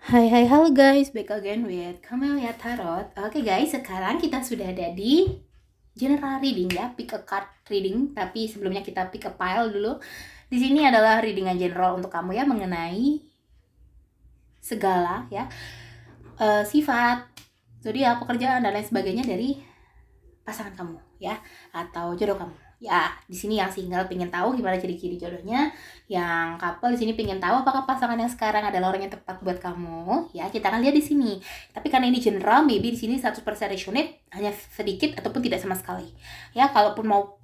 Hai hai halo guys, back again with Camelia Tarot. Oke guys, sekarang kita sudah ada di general reading ya, pick a card reading. Tapi sebelumnya kita pick a pile dulu. Di sini adalah readingan general untuk kamu ya, mengenai segala ya sifat, zodiak, pekerjaan dan lain sebagainya dari pasangan kamu ya, atau jodoh kamu. Ya, di sini yang single pengen tahu gimana ciri-ciri jodohnya, yang couple di sini pengen tahu apakah pasangan yang sekarang adalah orang yang tepat buat kamu. Ya, kita akan lihat di sini. Tapi karena ini general, maybe di sini 100% resonate, hanya sedikit ataupun tidak sama sekali. Ya, kalaupun mau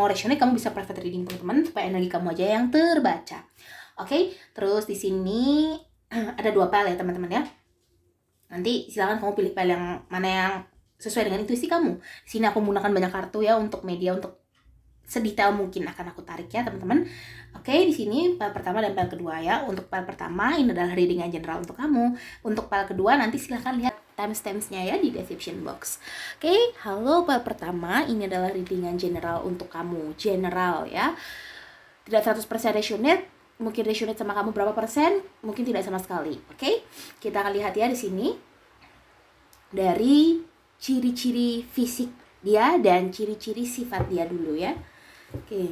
resonate, kamu bisa private reading teman-teman supaya energi kamu aja yang terbaca. Oke, terus di sini ada 2 pile ya teman-teman ya. Nanti silakan kamu pilih file yang mana yang sesuai dengan intuisi kamu. Di sini aku menggunakan banyak kartu ya untuk media, untuk sedetail mungkin akan aku tarik ya teman-teman. Oke, di sini file pertama dan file kedua ya. Untuk file pertama ini adalah readingan general untuk kamu. Untuk file kedua nanti silahkan lihat timestamps-nya ya di description box. Oke, halo, file pertama ini adalah readingan general untuk kamu. General ya. Tidak 100% resonate, mungkin resonate sama kamu berapa persen, mungkin tidak sama sekali. Oke, kita akan lihat ya di sini dari ciri-ciri fisik dia dan ciri-ciri sifat dia dulu ya. Oke.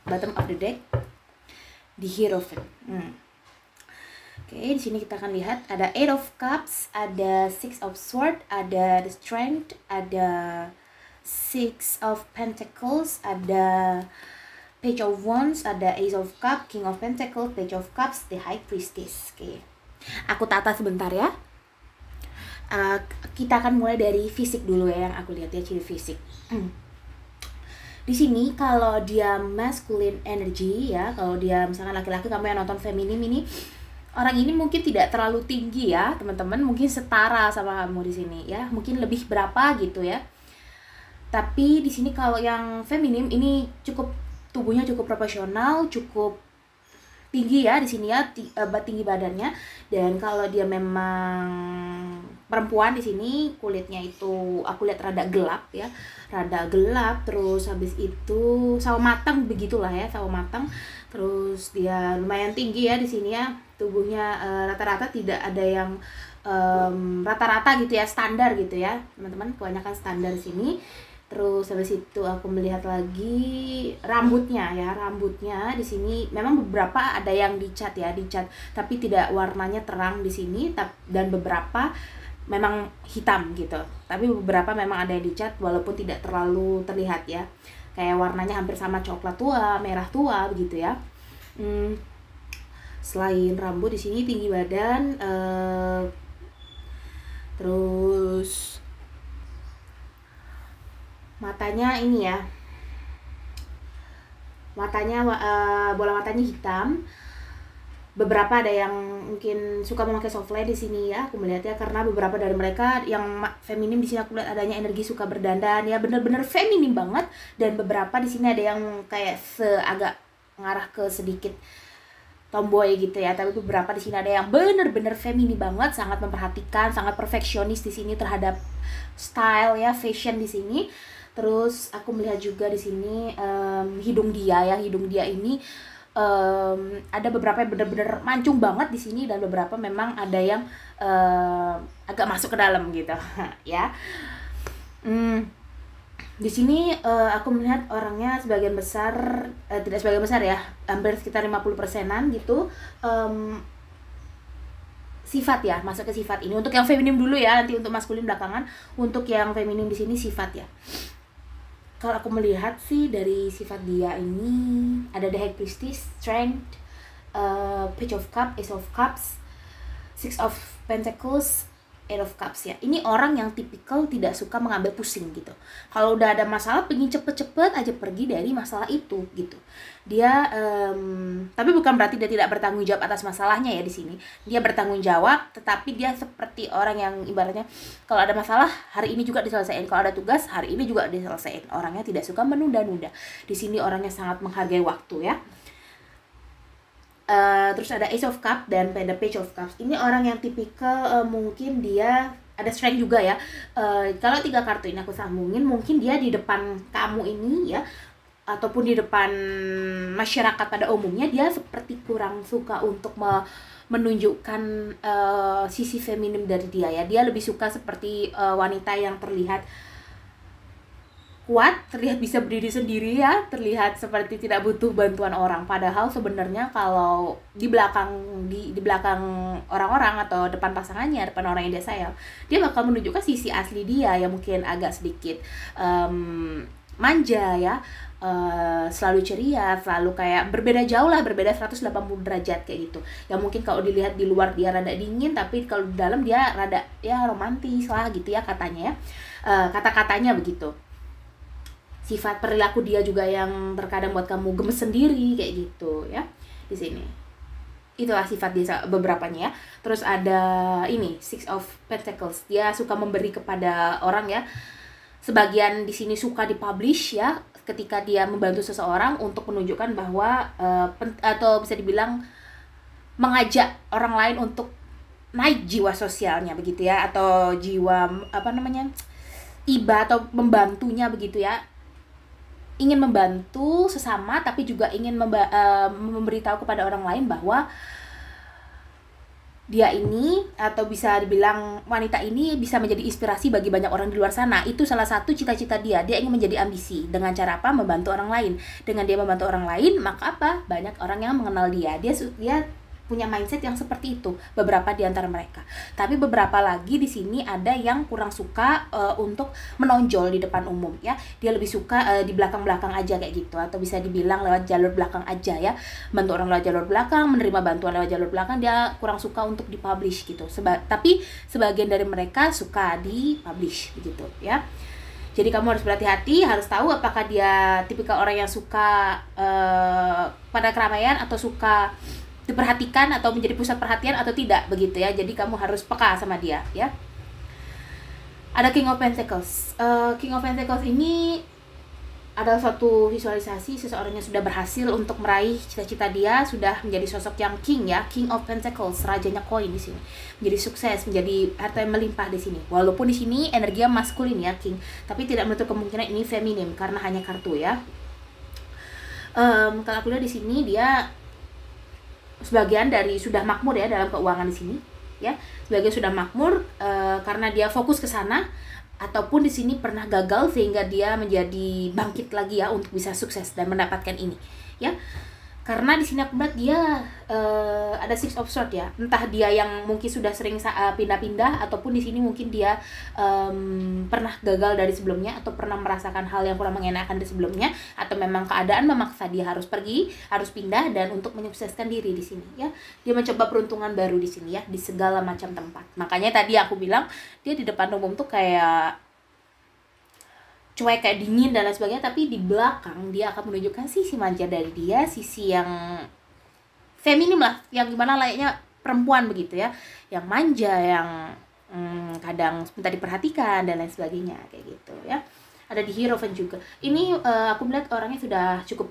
Bottom of the deck, the Hierophant. Oke, di sini kita akan lihat ada Eight of Cups, ada Six of Swords, ada The Strength, ada Six of Pentacles, ada Page of Wands, ada Ace of Cups, King of Pentacles, Page of Cups, The High Priestess. Oke, aku tata sebentar ya. Kita akan mulai dari fisik dulu ya, yang aku lihat ya, ciri fisik. Di sini kalau dia masculine energy ya, kalau dia misalkan laki-laki, kamu yang nonton feminim ini, orang ini mungkin tidak terlalu tinggi ya teman-teman, mungkin setara sama kamu di sini ya, mungkin lebih berapa gitu ya. Tapi di sini kalau yang feminim ini cukup, tubuhnya cukup proporsional, cukup tinggi ya di sini ya, tinggi badannya. Dan kalau dia memang perempuan di sini, kulitnya itu aku lihat rada gelap ya, rada gelap. Terus habis itu sawo matang begitulah ya, sawo matang. Terus dia lumayan tinggi ya di sini ya, tubuhnya rata-rata tidak ada yang rata-rata gitu ya, standar gitu ya teman-teman, kebanyakan standar di sini. Terus habis itu aku melihat lagi rambutnya ya, rambutnya di sini memang beberapa ada yang dicat ya, dicat, tapi tidak warnanya terang di sini, dan beberapa memang hitam gitu. Tapi beberapa memang ada yang dicat walaupun tidak terlalu terlihat ya. Kayak warnanya hampir sama coklat tua, merah tua begitu ya. Selain rambut di sini tinggi badan, terus matanya ini ya, matanya bola matanya hitam. Beberapa ada yang mungkin suka memakai soft light di sini ya, aku melihatnya, karena beberapa dari mereka yang feminim di sini aku lihat adanya energi suka berdandan ya, bener-bener feminim banget. Dan beberapa di sini ada yang kayak agak ngarah ke sedikit tomboy gitu ya, tapi beberapa di sini ada yang bener-bener feminim banget, sangat memperhatikan, sangat perfeksionis di sini terhadap style ya, fashion di sini. Terus aku melihat juga di sini hidung dia ya, hidung dia ini ada beberapa yang bener-bener mancung banget di sini, dan beberapa memang ada yang agak masuk ke dalam gitu ya. Di sini aku melihat orangnya sebagian besar, tidak sebagian besar ya, hampir sekitar 50%-an gitu. Sifat ya, masuk ke sifat ini. Untuk yang feminim dulu ya, nanti untuk maskulin belakangan. Untuk yang feminim di sini sifat ya. Kalau aku melihat sih dari sifat dia ini ada The High Priestess, Strength, Page of Cups, Ace of Cups, Six of Pentacles, Eight of Cups ya. Ini orang yang tipikal tidak suka mengambil pusing gitu. Kalau udah ada masalah, pengen cepet-cepet aja pergi dari masalah itu gitu. Dia, tapi bukan berarti dia tidak bertanggung jawab atas masalahnya ya di sini. Dia bertanggung jawab, tetapi dia seperti orang yang ibaratnya kalau ada masalah hari ini juga diselesaikan. Kalau ada tugas hari ini juga diselesaikan. Orangnya tidak suka menunda-nunda. Di sini orangnya sangat menghargai waktu ya. Terus ada Ace of Cups dan pada Page of Cups. Ini orang yang tipikal mungkin dia ada strength juga ya. Kalau 3 kartu ini aku sambungin, mungkin dia di depan kamu ini ya, ataupun di depan masyarakat pada umumnya, dia seperti kurang suka untuk menunjukkan sisi feminim dari dia ya. Dia lebih suka seperti wanita yang terlihat kuat, terlihat bisa berdiri sendiri ya, terlihat seperti tidak butuh bantuan orang. Padahal sebenarnya kalau di belakang orang-orang atau depan pasangannya, depan orang yang dia sayang, dia bakal menunjukkan sisi asli dia yang mungkin agak sedikit manja ya, selalu ceria, selalu kayak berbeda jauh lah, berbeda 180 derajat kayak gitu. Yang mungkin kalau dilihat di luar dia rada dingin, tapi kalau di dalam dia rada ya romantis lah gitu ya katanya ya. Kata-katanya begitu. Sifat perilaku dia juga yang terkadang buat kamu gemes sendiri kayak gitu ya di sini. Itulah sifat dia beberapanya ya. Terus ada ini Six of Pentacles. Dia suka memberi kepada orang ya. Sebagian di sini suka dipublish ya, ketika dia membantu seseorang untuk menunjukkan bahwa atau bisa dibilang mengajak orang lain untuk naik jiwa sosialnya begitu ya, atau jiwa iba atau membantunya begitu ya. Ingin membantu sesama, tapi juga ingin memberitahu kepada orang lain bahwa dia ini, atau bisa dibilang wanita ini bisa menjadi inspirasi bagi banyak orang di luar sana. Itu salah satu cita-cita dia. Dia ingin menjadi ambisi. Dengan cara apa? Membantu orang lain. Dengan dia membantu orang lain, maka apa? Banyak orang yang mengenal dia. Dia punya mindset yang seperti itu, beberapa di antara mereka. Tapi beberapa lagi di sini ada yang kurang suka untuk menonjol di depan umum ya. Dia lebih suka di belakang-belakang aja kayak gitu, atau bisa dibilang lewat jalur belakang aja ya. Bantu orang lewat jalur belakang, menerima bantuan lewat jalur belakang, dia kurang suka untuk dipublish gitu. Tapi sebagian dari mereka suka dipublish begitu ya. Jadi kamu harus berhati-hati, harus tahu apakah dia tipikal orang yang suka pada keramaian, atau suka diperhatikan atau menjadi pusat perhatian atau tidak begitu ya. Jadi kamu harus peka sama dia ya. Ada King of Pentacles. King of Pentacles ini adalah suatu visualisasi seseorang yang sudah berhasil untuk meraih cita-cita dia, sudah menjadi sosok yang king ya, King of Pentacles, rajanya koin di sini. Menjadi sukses, menjadi harta yang melimpah di sini. Walaupun di sini energinya maskulin ya, king, tapi tidak menutup kemungkinan ini feminim karena hanya kartu ya. Kalau aku lihat di sini dia sebagian dari sudah makmur ya dalam keuangan di sini ya, sebagian sudah makmur karena dia fokus ke sana, ataupun di sini pernah gagal sehingga dia menjadi bangkit lagi ya untuk bisa sukses dan mendapatkan ini ya. Karena di sini aku melihat dia ada Six of Swords ya, entah dia yang mungkin sudah sering pindah-pindah, ataupun di sini mungkin dia pernah gagal dari sebelumnya, atau pernah merasakan hal yang kurang mengenakan dari sebelumnya, atau memang keadaan memaksa dia harus pergi, harus pindah dan untuk menyukseskan diri di sini ya. Dia mencoba peruntungan baru di sini ya, di segala macam tempat. Makanya tadi aku bilang dia di depan umum tuh kayak cuek, kayak dingin dan lain sebagainya, tapi di belakang dia akan menunjukkan sisi manja dari dia, sisi yang feminim lah, yang gimana layaknya perempuan begitu ya, yang manja, yang kadang minta diperhatikan dan lain sebagainya kayak gitu ya. Ada di Hierophant juga. Ini aku melihat orangnya sudah cukup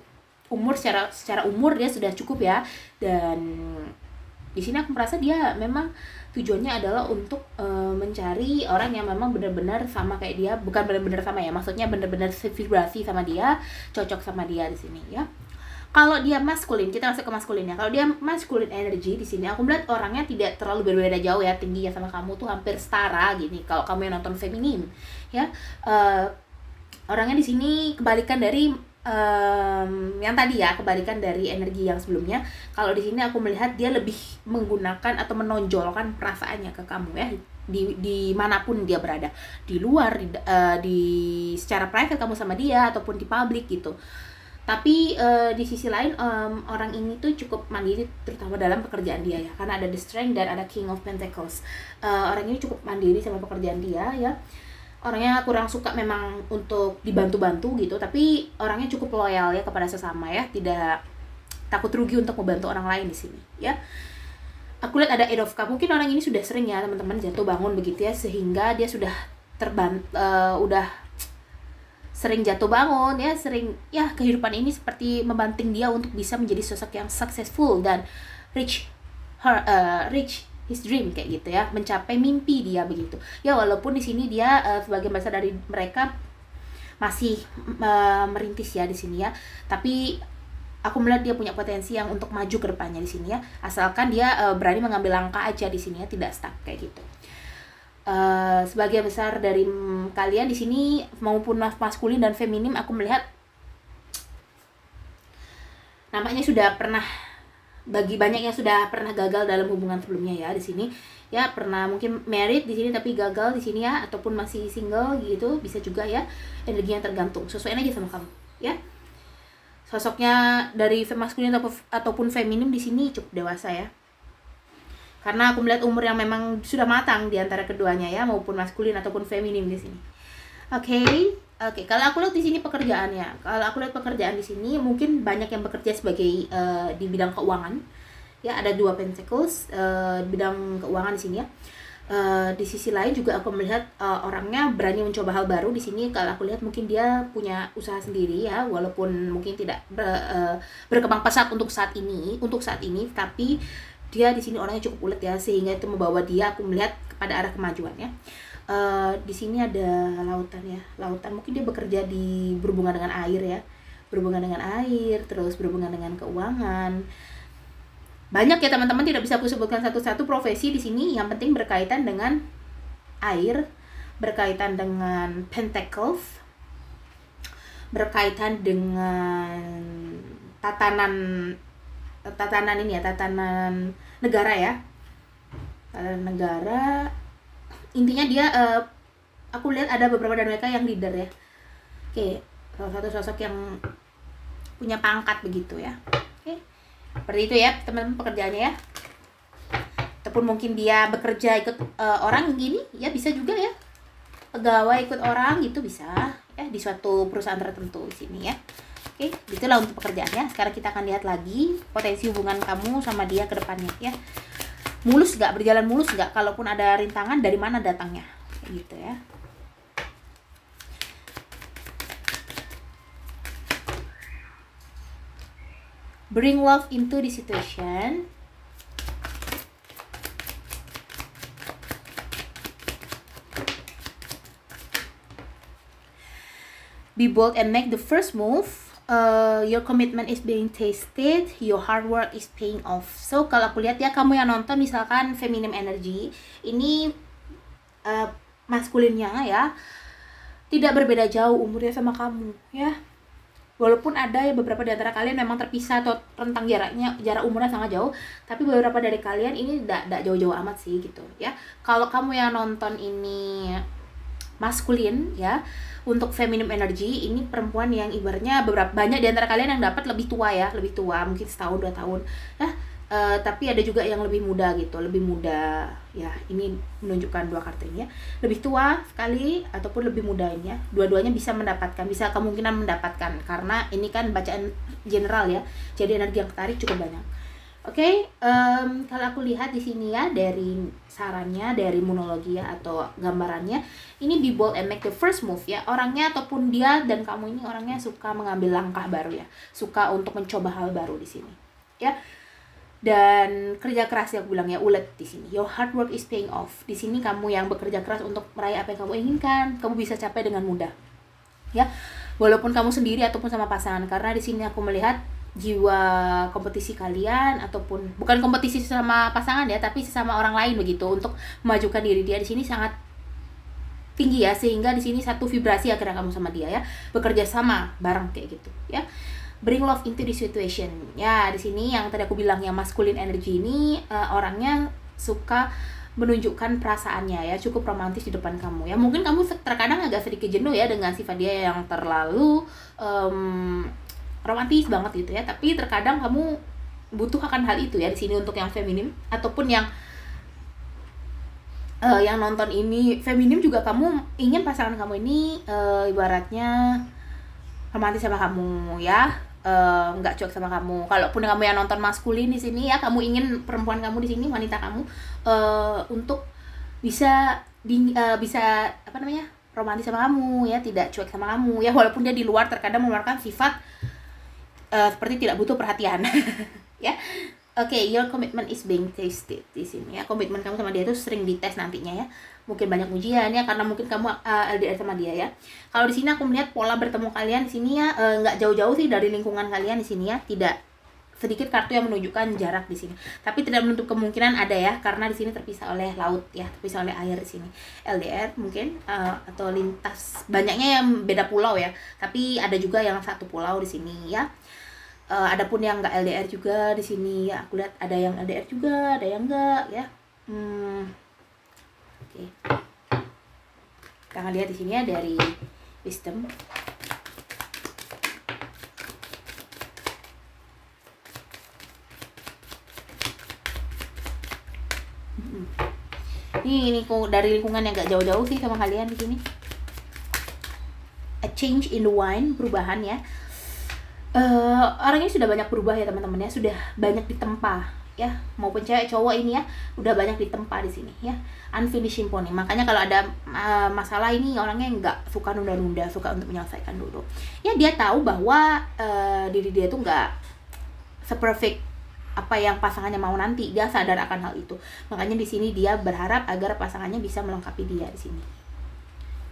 umur, secara umur dia sudah cukup ya, dan di sini aku merasa dia memang tujuannya adalah untuk mencari orang yang memang benar-benar sama kayak dia, bukan benar-benar sama ya, maksudnya benar-benar vibrasi sama dia, cocok sama dia di sini ya. Kalau dia maskulin, kita masuk ke maskulinnya. Kalau dia maskulin energy di sini, aku melihat orangnya tidak terlalu berbeda jauh ya, tingginya sama kamu tuh hampir setara gini. Kalau kamu yang nonton feminim ya, orangnya di sini kebalikan dari yang tadi ya, kebalikan dari energi yang sebelumnya. Kalau di sini aku melihat dia lebih menggunakan atau menonjolkan perasaannya ke kamu ya, di manapun dia berada, di luar, di secara private kamu sama dia, ataupun di publik gitu. Tapi di sisi lain orang ini tuh cukup mandiri terutama dalam pekerjaan dia ya, karena ada the strength dan ada king of pentacles. Orang ini cukup mandiri sama pekerjaan dia ya. Orangnya kurang suka memang untuk dibantu-bantu gitu, tapi orangnya cukup loyal ya kepada sesama ya, tidak takut rugi untuk membantu orang lain di sini ya. Aku lihat ada Eight of Cups. Mungkin orang ini sudah sering ya teman-teman jatuh bangun begitu ya, sehingga dia sudah udah sering jatuh bangun ya, sering ya, kehidupan ini seperti membanting dia untuk bisa menjadi sosok yang successful dan reach his dream kayak gitu ya, mencapai mimpi dia begitu ya. Walaupun di sini dia sebagai besar dari mereka masih merintis ya di sini ya, tapi aku melihat dia punya potensi yang untuk maju ke depannya di sini ya, asalkan dia berani mengambil langkah aja di sini ya, tidak stuck kayak gitu. Sebagai besar dari kalian di sini maupun maskulin dan feminim, aku melihat nampaknya sudah pernah, bagi banyak yang sudah pernah gagal dalam hubungan sebelumnya ya di sini ya, pernah mungkin married di sini tapi gagal di sini ya, ataupun masih single gitu, bisa juga ya. Energinya tergantung, sesuaiin aja sama kamu ya. Sosoknya dari maskulin ataupun feminim di sini cukup dewasa ya, karena aku melihat umur yang memang sudah matang di antara keduanya ya, maupun maskulin ataupun feminim di sini. Oke. Kalau aku lihat di sini pekerjaannya, kalau aku lihat pekerjaan di sini mungkin banyak yang bekerja sebagai di bidang keuangan ya, ada 2 pentacles di bidang keuangan di sini ya. Di sisi lain juga aku melihat orangnya berani mencoba hal baru di sini. Kalau aku lihat mungkin dia punya usaha sendiri ya, walaupun mungkin tidak berkembang pesat untuk saat ini, tapi dia di sini orangnya cukup ulet ya, sehingga itu membawa dia, aku melihat, kepada arah kemajuan ya. Di sini ada lautan ya, lautan mungkin dia bekerja di berhubungan dengan air ya, terus berhubungan dengan keuangan. Banyak ya teman-teman, tidak bisa aku sebutkan satu-satu profesi di sini, yang penting berkaitan dengan air, berkaitan dengan pentacles, berkaitan dengan tatanan ini ya, tatanan negara ya, tatanan negara. Intinya dia aku lihat ada beberapa dari mereka yang leader ya. Oke, salah satu sosok yang punya pangkat begitu ya. Oke, seperti itu ya teman-teman pekerjaannya ya. Ataupun mungkin dia bekerja ikut orang gini ya, bisa juga ya, pegawai ikut orang gitu bisa ya, di suatu perusahaan tertentu di sini ya. Oke, itulah untuk pekerjaannya. Sekarang kita akan lihat lagi potensi hubungan kamu sama dia ke depannya ya. Mulus nggak, berjalan mulus nggak, kalaupun ada rintangan dari mana datangnya kayak gitu ya. Bring love into the situation. Be bold and make the first move. Your commitment is being tasted, your hard work is paying off. So kalau aku lihat ya, kamu yang nonton misalkan feminim energy ini, maskulinnya ya tidak berbeda jauh umurnya sama kamu ya. Walaupun ada ya beberapa di antara kalian memang terpisah atau rentang jarak umurnya sangat jauh, tapi beberapa dari kalian ini tidak jauh-jauh amat sih gitu ya. Kalau kamu yang nonton ini maskulin ya, untuk feminim energy ini perempuan yang ibaratnya banyak di antara kalian yang dapat lebih tua ya, mungkin setahun 2 tahun ya, tapi ada juga yang lebih muda gitu, ya. Ini menunjukkan 2 kartu ini ya, lebih tua sekali ataupun lebih muda ini ya, dua-duanya bisa kemungkinan mendapatkan, karena ini kan bacaan general ya, jadi energi yang ketarik cukup banyak. Oke, kalau aku lihat di sini ya, dari sarannya, dari monologi ya atau gambarannya, ini be bold and make the first move ya. Orangnya ataupun dia dan kamu ini orangnya suka mengambil langkah baru ya, suka untuk mencoba hal baru di sini ya. Dan kerja keras ya, aku bilang ya, ulet di sini. Your hard work is paying off. Di sini kamu yang bekerja keras untuk meraih apa yang kamu inginkan, kamu bisa capai dengan mudah ya. Walaupun kamu sendiri ataupun sama pasangan, karena di sini aku melihat jiwa kompetisi kalian, ataupun bukan kompetisi sama pasangan ya, tapi sesama orang lain begitu, untuk memajukan diri dia di sini sangat tinggi ya, sehingga di sini satu vibrasi akhirnya kamu sama dia ya, bekerja sama bareng kayak gitu ya. Bring love into the situation ya. Di sini yang tadi aku bilang yang masculine energy ini, orangnya suka menunjukkan perasaannya ya, cukup romantis di depan kamu ya. Mungkin kamu terkadang agak sedikit jenuh ya dengan sifat dia yang terlalu romantis banget gitu ya, tapi terkadang kamu butuh akan hal itu ya di sini untuk yang feminim, ataupun yang nonton ini feminim juga kamu ingin pasangan kamu ini ibaratnya romantis sama kamu ya, nggak cuek sama kamu. Kalaupun kamu yang nonton maskulin di sini ya, kamu ingin perempuan kamu di sini, wanita kamu untuk bisa apa namanya, romantis sama kamu ya, tidak cuek sama kamu ya, walaupun dia di luar terkadang mengeluarkan sifat seperti tidak butuh perhatian ya. Oke, your commitment is being tested di sini ya. Komitmen kamu sama dia itu sering dites nantinya ya. Mungkin banyak ujian ya, karena mungkin kamu LDR sama dia ya. Kalau di sini aku melihat pola bertemu kalian di sini ya, nggak jauh-jauh sih dari lingkungan kalian di sini ya. Tidak sedikit kartu yang menunjukkan jarak di sini. Tapi tidak menutup kemungkinan ada ya, karena di sini terpisah oleh laut ya, terpisah oleh air di sini. LDR mungkin atau lintas, banyaknya yang beda pulau ya. Tapi ada juga yang satu pulau di sini ya. Adapun yang nggak LDR juga di sini ya, aku lihat ada yang LDR juga, ada yang enggak ya. Oke. Kita akan lihat di sini ya dari wisdom. Ini dari lingkungan yang nggak jauh-jauh sih sama kalian di sini. A change in the wind, perubahan ya. Orangnya sudah banyak berubah ya teman-teman ya, sudah banyak ditempa ya, maupun cewek cowok ini ya, udah banyak ditempa di sini ya. Unfinished symphony, makanya kalau ada masalah ini orangnya nggak suka nunda-nunda, suka untuk menyelesaikan dulu ya. Dia tahu bahwa diri dia tuh nggak seperfect apa yang pasangannya mau nanti, dia sadar akan hal itu. Makanya di sini dia berharap agar pasangannya bisa melengkapi dia di sini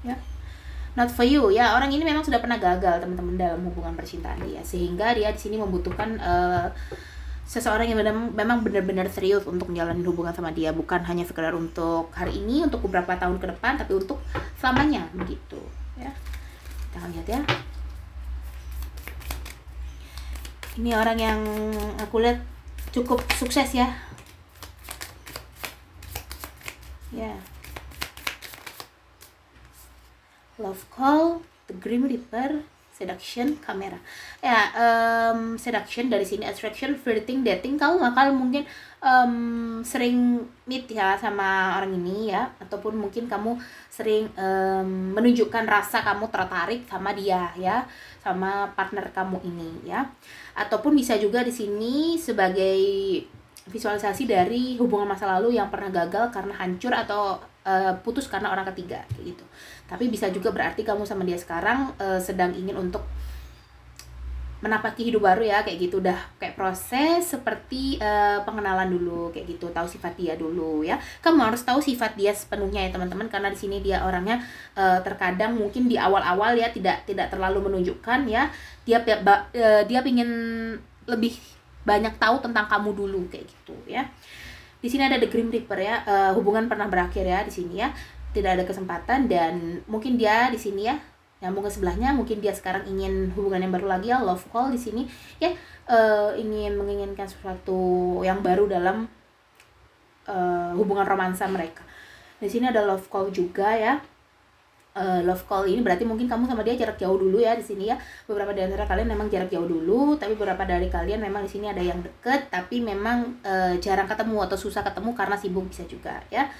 ya. Not for you ya, orang ini memang sudah pernah gagal teman-teman dalam hubungan percintaan dia, sehingga dia di sini membutuhkan seseorang yang memang benar-benar serius untuk menjalani hubungan sama dia, bukan hanya sekedar untuk hari ini, untuk beberapa tahun ke depan, tapi untuk selamanya begitu ya. Kita akan lihat ya. Ini orang yang aku lihat cukup sukses ya. Ya. Love call, the Grim Reaper, seduction, kamera. Ya, seduction dari sini, attraction, flirting, dating. Kamu bakal mungkin sering meet ya sama orang ini ya, ataupun mungkin kamu sering menunjukkan rasa kamu tertarik sama dia ya, sama partner kamu ini ya. Ataupun bisa juga di sini sebagai visualisasi dari hubungan masa lalu yang pernah gagal karena hancur atau putus karena orang ketiga kayak gitu. Tapi bisa juga berarti kamu sama dia sekarang sedang ingin untuk menapaki hidup baru ya, kayak gitu. Udah kayak proses seperti pengenalan dulu kayak gitu, tahu sifat dia dulu ya. Kamu harus tahu sifat dia sepenuhnya ya teman-teman, karena di sini dia orangnya terkadang mungkin di awal-awal ya tidak terlalu menunjukkan ya. Dia pingin lebih banyak tahu tentang kamu dulu kayak gitu ya. Di sini ada The Grim Reaper ya, hubungan pernah berakhir ya di sini ya. Tidak ada kesempatan, dan mungkin dia di sini ya nyambung ke sebelahnya, mungkin dia sekarang ingin hubungan yang baru lagi ya, love call di sini ya, menginginkan sesuatu yang baru dalam hubungan romansa mereka. Di sini ada love call juga ya. Love call ini berarti mungkin kamu sama dia jarak jauh dulu ya di sini ya. Beberapa dari antara kalian memang jarak jauh dulu, tapi beberapa dari kalian memang di sini ada yang deket, tapi memang jarang ketemu atau susah ketemu karena sibuk bisa juga ya.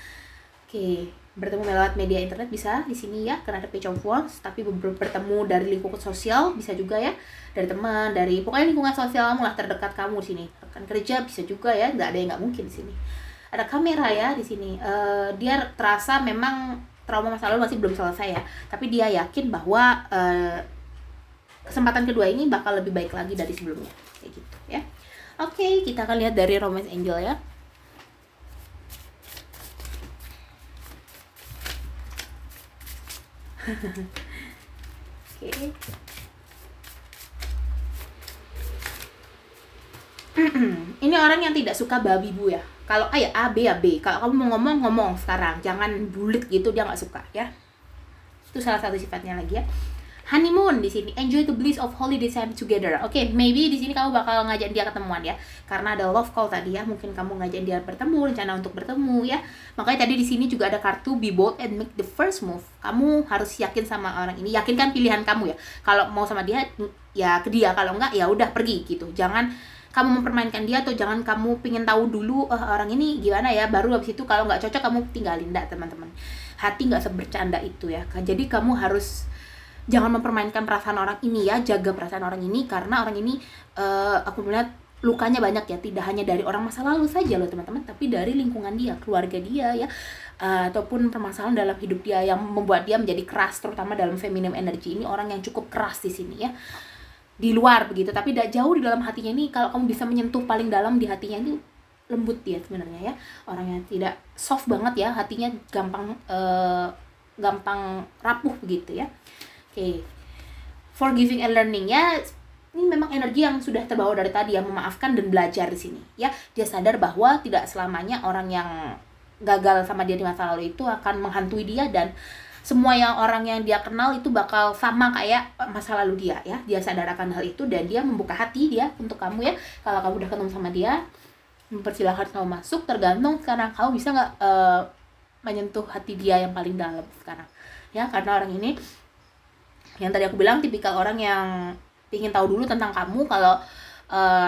Oke, bertemu lewat media internet bisa di sini ya, karena ada page of wands. Tapi bertemu dari lingkungan sosial bisa juga ya, dari teman, dari pokoknya lingkungan sosial kamu lah, terdekat kamu di sini. Rekan kerja bisa juga ya, nggak ada yang nggak mungkin di sini. Ada kamera ya di sini. Dia terasa memang trauma masa lalu masih belum selesai ya, tapi dia yakin bahwa kesempatan kedua ini bakal lebih baik lagi dari sebelumnya kayak gitu ya. Oke, kita akan lihat dari romance angel ya. Oke. Ini orang yang tidak suka babi bu ya. Kalau A B ya B. Kalau kamu mau ngomong sekarang, jangan bulit gitu, dia nggak suka ya. Itu salah satu sifatnya lagi ya. Honeymoon di sini, enjoy the bliss of holiday time together. Oke, maybe di sini kamu bakal ngajak dia ketemuan ya, karena ada love call tadi ya. Mungkin kamu ngajak dia bertemu, rencana untuk bertemu ya. Makanya tadi di sini juga ada kartu be bold and make the first move. Kamu harus yakin sama orang ini, yakinkan pilihan kamu ya. Kalau mau sama dia ya ke dia, kalau enggak ya udah pergi gitu. Jangan kamu mempermainkan dia, atau jangan kamu pengen tahu dulu orang ini gimana ya, baru habis itu kalau nggak cocok kamu tinggalin. Enggak teman-teman, hati nggak sebercanda itu ya. Jadi kamu harus jangan mempermainkan perasaan orang ini ya, jaga perasaan orang ini, karena orang ini aku melihat lukanya banyak ya, tidak hanya dari orang masa lalu saja loh teman-teman, tapi dari lingkungan dia, keluarga dia ya, ataupun permasalahan dalam hidup dia yang membuat dia menjadi keras, terutama dalam feminine energy. Ini orang yang cukup keras di sini ya, di luar begitu, tapi tidak jauh di dalam hatinya ini. Kalau kamu bisa menyentuh paling dalam di hatinya ini, lembut dia sebenarnya ya, orangnya tidak soft banget ya, hatinya gampang rapuh begitu ya. Oke, forgiving and learning ya, ini memang energi yang sudah terbawa dari tadi ya, memaafkan dan belajar di sini ya. Dia sadar bahwa tidak selamanya orang yang gagal sama dia di masa lalu itu akan menghantui dia, dan semua orang yang dia kenal itu bakal sama kayak masa lalu dia ya. Dia sadar akan hal itu, dan dia membuka hati dia untuk kamu ya. Kalau kamu udah ketemu sama dia, mempersilahkan kamu masuk, tergantung sekarang kamu bisa nggak menyentuh hati dia yang paling dalam sekarang ya. Karena orang ini yang tadi aku bilang tipikal orang yang ingin tahu dulu tentang kamu. Kalau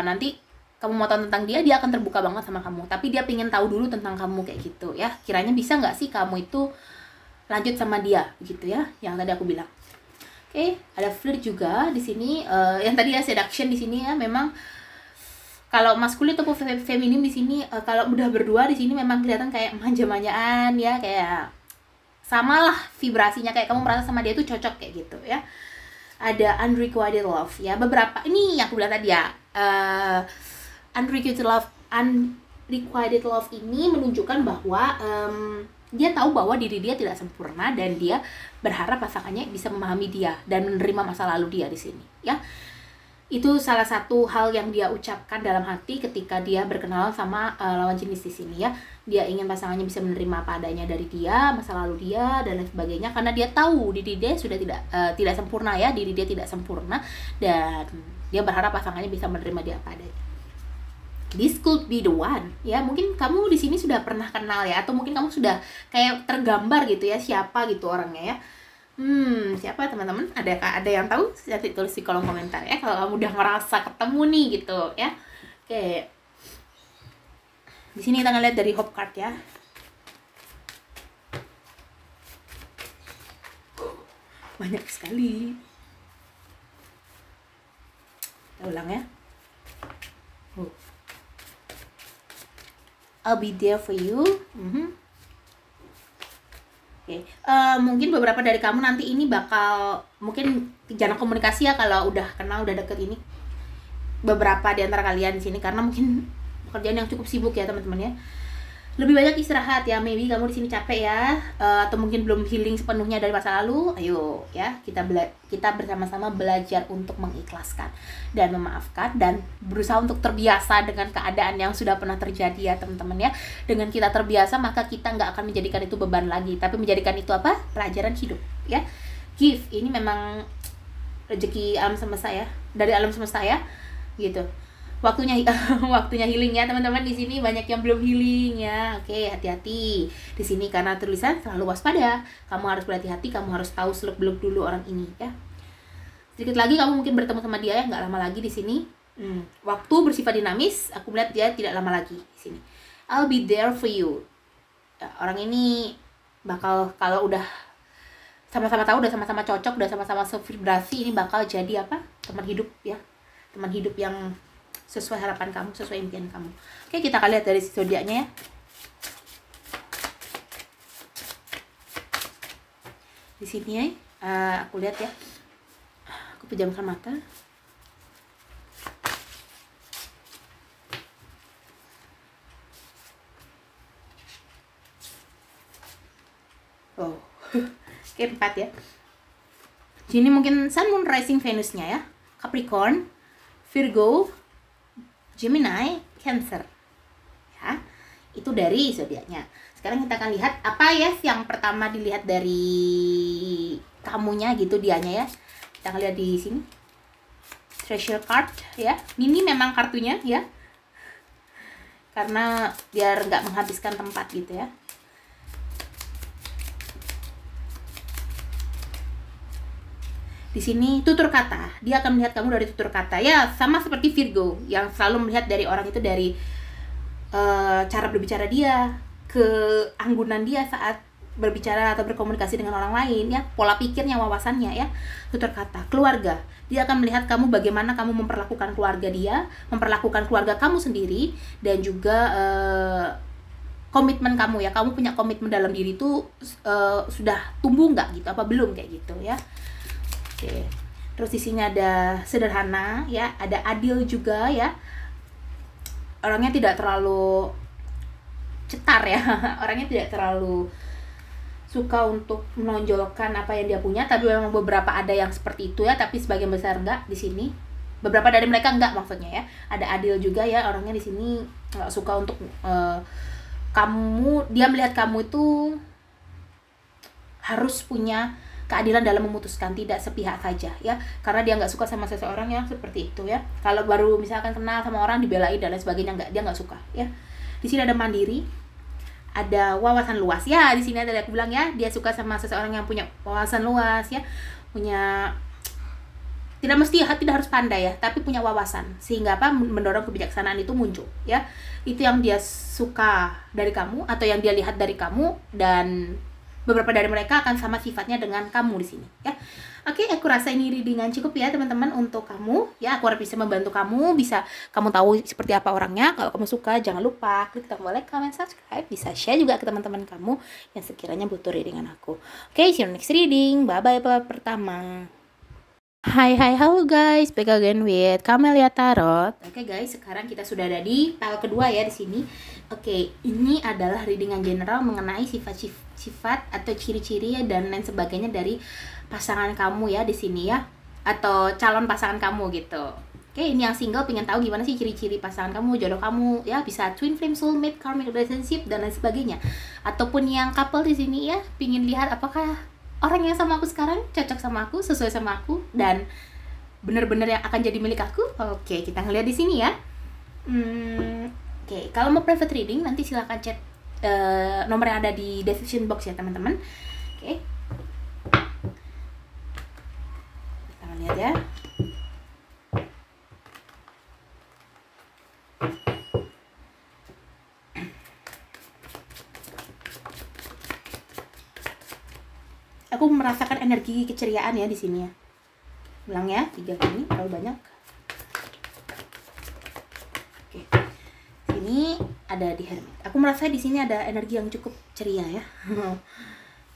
nanti kamu mau tahu tentang dia, dia akan terbuka banget sama kamu, tapi dia pengen tahu dulu tentang kamu kayak gitu ya. Kiranya bisa nggak sih kamu itu lanjut sama dia gitu ya, yang tadi aku bilang. Oke, ada flirt juga di sini, yang tadi ya seduction di sini ya. Memang kalau maskulin atau feminim di sini, kalau udah berdua di sini memang kelihatan kayak manja-manjaan ya, kayak samalah vibrasinya, kayak kamu merasa sama dia tuh cocok kayak gitu ya. Ada unrequited love ya, beberapa ini yang aku bilang tadi ya, unrequited love ini menunjukkan bahwa dia tahu bahwa diri dia tidak sempurna, dan dia berharap pasangannya bisa memahami dia dan menerima masa lalu dia di sini ya. Itu salah satu hal yang dia ucapkan dalam hati ketika dia berkenalan sama lawan jenis di sini ya. Dia ingin pasangannya bisa menerima apa adanya dari dia, masa lalu dia dan lain sebagainya, karena dia tahu diri dia sudah tidak sempurna ya, diri dia tidak sempurna, dan dia berharap pasangannya bisa menerima dia apa adanya. This could be the one ya. Mungkin kamu di sini sudah pernah kenal ya, atau mungkin kamu sudah kayak tergambar gitu ya siapa gitu orangnya ya. Siapa teman-teman? Ada yang tahu? Nanti tulis di kolom komentar ya kalau kamu udah ngerasa ketemu nih gitu ya. Oke. Di sini kita ngeliat dari Hope card ya. Banyak sekali. Kita ulang ya. I'll be there for you. Oke, mungkin beberapa dari kamu nanti ini bakal mungkin jarang komunikasi ya kalau udah kenal, udah deket ini. Beberapa di antara kalian di sini karena mungkin pekerjaan yang cukup sibuk ya teman-teman ya. Lebih banyak istirahat ya, maybe kamu di sini capek ya, atau mungkin belum healing sepenuhnya dari masa lalu. Ayo ya, kita bersama-sama belajar untuk mengikhlaskan dan memaafkan, dan berusaha untuk terbiasa dengan keadaan yang sudah pernah terjadi ya teman-teman ya. Dengan kita terbiasa, maka kita nggak akan menjadikan itu beban lagi, tapi menjadikan itu apa? Pelajaran hidup ya. Gift ini memang rezeki alam semesta ya, dari alam semesta ya gitu. Waktunya healing ya teman-teman. Di sini banyak yang belum healing ya. Oke, hati-hati di sini karena tulisan selalu waspada. Kamu harus berhati-hati, kamu harus tahu seluk-beluk dulu orang ini ya. Sedikit lagi kamu mungkin bertemu sama dia ya, nggak lama lagi di sini. Waktu bersifat dinamis, aku melihat dia tidak lama lagi di sini. I'll be there for you. Ya, orang ini bakal, kalau udah sama-sama tahu, udah sama-sama cocok, udah sama-sama sevibrasi, ini bakal jadi apa? Teman hidup ya. Teman hidup yang sesuai harapan kamu, sesuai impian kamu. Oke, kita akan lihat dari zodiaknya ya. Di sini ya, aku lihat ya. Aku pejamkan mata. Oh, oke, 4 ya. Sini mungkin Sun, Moon, Rising, Venus-nya ya. Capricorn, Virgo, Gemini, Cancer ya, itu dari zodiaknya. Sekarang kita akan lihat apa ya yang pertama dilihat dari kamunya gitu, dianya ya. Kita lihat di sini. Treasure card ya. Mini memang kartunya ya. Karena biar nggak menghabiskan tempat gitu ya. Di sini tutur kata, dia akan melihat kamu dari tutur kata ya, sama seperti Virgo yang selalu melihat dari orang itu dari cara berbicara dia, keanggunan dia saat berbicara atau berkomunikasi dengan orang lain ya, pola pikirnya, wawasannya ya. Tutur kata, keluarga, dia akan melihat kamu bagaimana kamu memperlakukan keluarga dia, memperlakukan keluarga kamu sendiri, dan juga komitmen kamu ya, kamu punya komitmen dalam diri itu sudah tumbuh nggak gitu, apa belum kayak gitu ya. Oke. Terus di sini ada sederhana ya, ada adil juga ya. Orangnya tidak terlalu cetar ya. Orangnya tidak terlalu suka untuk menonjolkan apa yang dia punya, tapi memang beberapa ada yang seperti itu ya, tapi sebagian besar enggak di sini. Beberapa dari mereka enggak maksudnya ya. Ada adil juga ya, orangnya di sini enggak suka untuk dia melihat kamu itu harus punya keadilan dalam memutuskan, tidak sepihak saja ya, karena dia nggak suka sama seseorang yang seperti itu ya. Kalau baru misalkan kenal sama orang dibelain dan lain sebagainya, dia nggak suka ya. Di sini ada mandiri, ada wawasan luas ya. Di sini ada aku bilang ya, dia suka sama seseorang yang punya wawasan luas ya, punya, tidak harus pandai ya, tapi punya wawasan, sehingga apa, mendorong kebijaksanaan itu muncul ya. Itu yang dia suka dari kamu atau yang dia lihat dari kamu, dan beberapa dari mereka akan sama sifatnya dengan kamu di sini ya. Oke, aku rasa ini readingan cukup ya teman-teman untuk kamu ya. Aku harap bisa membantu kamu, bisa kamu tahu seperti apa orangnya. Kalau kamu suka, jangan lupa klik tombol like, comment, subscribe, bisa share juga ke teman-teman kamu yang sekiranya butuh readingan aku. Oke, see you next reading. Bye bye pertama. Hai halo guys, back again with Camelia Tarot. Oke guys, sekarang kita sudah ada di pile kedua ya di sini. Oke, ini adalah readingan general mengenai sifat atau ciri-ciri dan lain sebagainya dari pasangan kamu ya di sini ya, atau calon pasangan kamu gitu. Oke, ini yang single pengen tahu gimana sih ciri-ciri pasangan kamu, jodoh kamu ya, bisa twin flame, soulmate, karmic relationship dan lain sebagainya. Ataupun yang couple di sini ya, pengen lihat apakah orang yang sama aku sekarang cocok sama aku, sesuai sama aku, dan bener-bener yang akan jadi milik aku. Oke, kita ngeliat di sini ya. Oke, kalau mau private reading nanti silahkan chat nomor yang ada di description box ya teman-teman. Oke, kita lihat ya. Aku merasakan energi keceriaan ya di sini ya. Ulang ya, 3 kali, terlalu banyak. Oke. Sini ada di Hermit. Aku merasa di sini ada energi yang cukup ceria ya.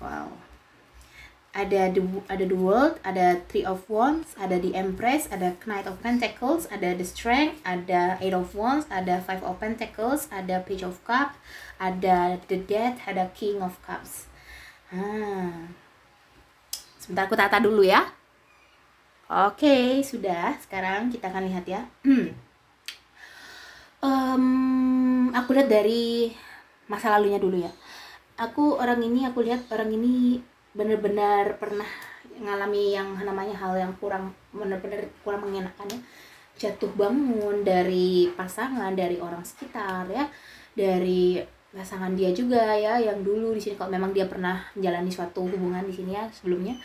Wow. Ada the World, ada Three of Wands, ada the Empress, ada Knight of Pentacles, ada the Strength, ada Eight of Wands, ada Five of Pentacles, ada Page of Cups, ada the Death, ada King of Cups. Sebentar aku tata dulu ya. Oke, sudah. Sekarang kita akan lihat ya. Aku lihat dari masa lalunya dulu ya. Aku lihat orang ini benar-benar pernah ngalami yang namanya hal yang benar-benar kurang mengenakan ya. Jatuh bangun dari pasangan, dari orang sekitar ya, dari pasangan dia juga ya, yang dulu di sini kalau memang dia pernah menjalani suatu hubungan di sini ya sebelumnya.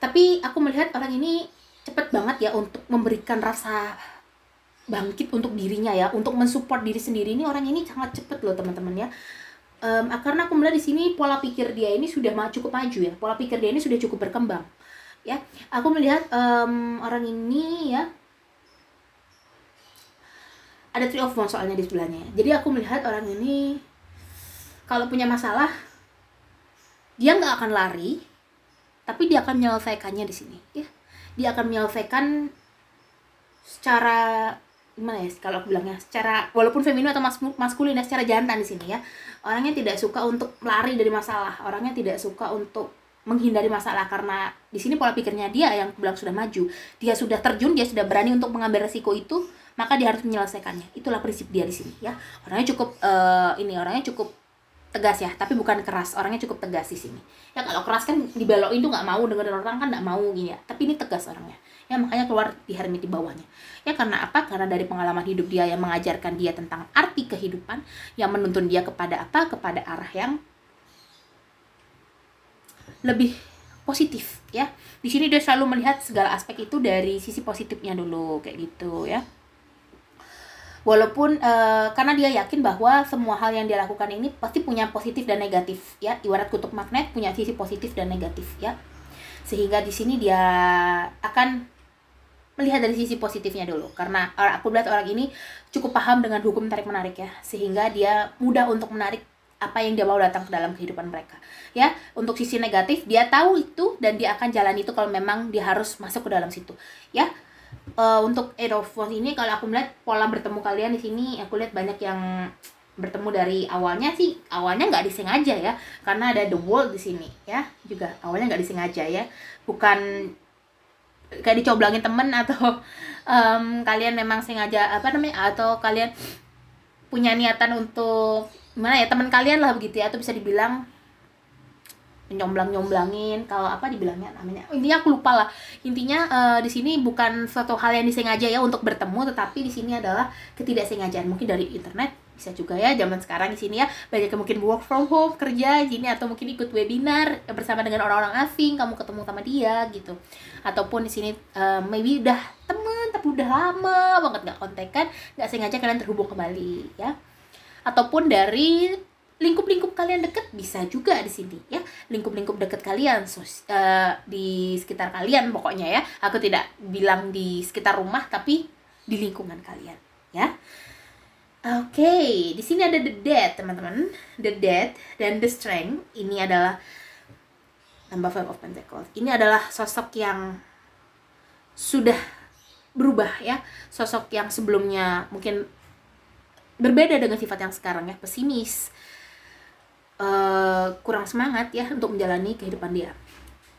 Tapi aku melihat orang ini cepet banget ya untuk memberikan rasa bangkit untuk dirinya ya, untuk mensupport diri sendiri. Ini orang ini sangat cepet loh teman-teman ya. Karena aku melihat di sini pola pikir dia ini sudah cukup maju ya, pola pikir dia ini sudah cukup berkembang ya. Aku melihat orang ini ya, ada Three of Wands soalnya di sebelahnya. Jadi aku melihat orang ini kalau punya masalah, dia nggak akan lari, tapi dia akan menyelesaikannya di sini ya. Dia akan menyelesaikan secara gimana ya, kalau aku bilangnya, secara walaupun feminin atau maskulin ya, secara jantan di sini ya. Orangnya tidak suka untuk lari dari masalah, orangnya tidak suka untuk menghindari masalah, karena di sini pola pikirnya dia yang bilang sudah maju, dia sudah terjun, dia sudah berani untuk mengambil resiko itu, maka dia harus menyelesaikannya. Itulah prinsip dia di sini ya. Orangnya cukup orangnya cukup tegas ya, tapi bukan keras. Orangnya cukup tegas di sini. Ya kalau keras kan dibelokin tuh nggak mau, dengerin orang kan nggak mau gini ya. Tapi ini tegas orangnya. Ya makanya keluar di hermit di bawahnya. Ya karena apa? Karena dari pengalaman hidup dia yang mengajarkan dia tentang arti kehidupan, yang menuntun dia kepada apa? Kepada arah yang lebih positif ya. Di sini dia selalu melihat segala aspek itu dari sisi positifnya dulu kayak gitu ya. Walaupun karena dia yakin bahwa semua hal yang dia lakukan ini pasti punya positif dan negatif ya, ibarat kutub magnet punya sisi positif dan negatif ya, sehingga di sini dia akan melihat dari sisi positifnya dulu, karena aku lihat orang ini cukup paham dengan hukum tarik menarik ya, sehingga dia mudah untuk menarik apa yang dia mau datang ke dalam kehidupan mereka ya. Untuk sisi negatif dia tahu itu dan dia akan jalan itu kalau memang dia harus masuk ke dalam situ ya. Untuk Eight of Wands ini kalau aku melihat pola bertemu kalian di sini, aku lihat banyak yang bertemu dari awalnya nggak disengaja ya, karena ada the world di sini ya, juga awalnya nggak disengaja ya, bukan kayak dicoblangin temen atau kalian memang sengaja atau kalian punya niatan untuk gimana ya, teman kalian lah begitu ya, atau bisa dibilang nyomblang-nyomblangin, kalau apa dibilangnya namanya, intinya aku lupa lah. Intinya di sini bukan suatu hal yang disengaja ya untuk bertemu, tetapi di sini adalah ketidaksengajaan, mungkin dari internet bisa juga ya, zaman sekarang di sini ya banyak yang mungkin work from home kerja di sini, atau mungkin ikut webinar bersama dengan orang-orang asing, kamu ketemu sama dia gitu, ataupun di sini maybe udah temen tapi udah lama banget nggak kontekan, nggak sengaja kalian terhubung kembali ya, ataupun dari lingkup-lingkup kalian dekat bisa juga di sini ya, lingkup-lingkup dekat kalian di sekitar kalian pokoknya ya, aku tidak bilang di sekitar rumah tapi di lingkungan kalian ya. Oke, di sini ada the Death teman-teman, the Death dan the Strength. Ini adalah tambah Five of Pentacles. Ini adalah sosok yang sudah berubah ya, sosok yang sebelumnya mungkin berbeda dengan sifat yang sekarang ya, pesimis, kurang semangat ya untuk menjalani kehidupan dia.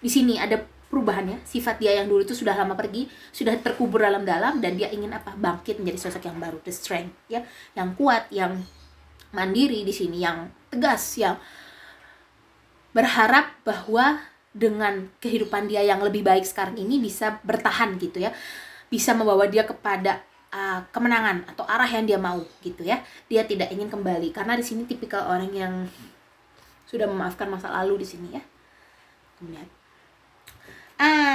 Di sini ada perubahannya, sifat dia yang dulu itu sudah lama pergi, sudah terkubur dalam-dalam, dan dia ingin apa? Bangkit menjadi sosok yang baru, the strength ya, yang kuat, yang mandiri di sini, yang tegas, yang berharap bahwa dengan kehidupan dia yang lebih baik sekarang ini bisa bertahan gitu ya, bisa membawa dia kepada kemenangan atau arah yang dia mau gitu ya. Dia tidak ingin kembali, karena di sini tipikal orang yang sudah memaafkan masa lalu di sini ya. Kemudian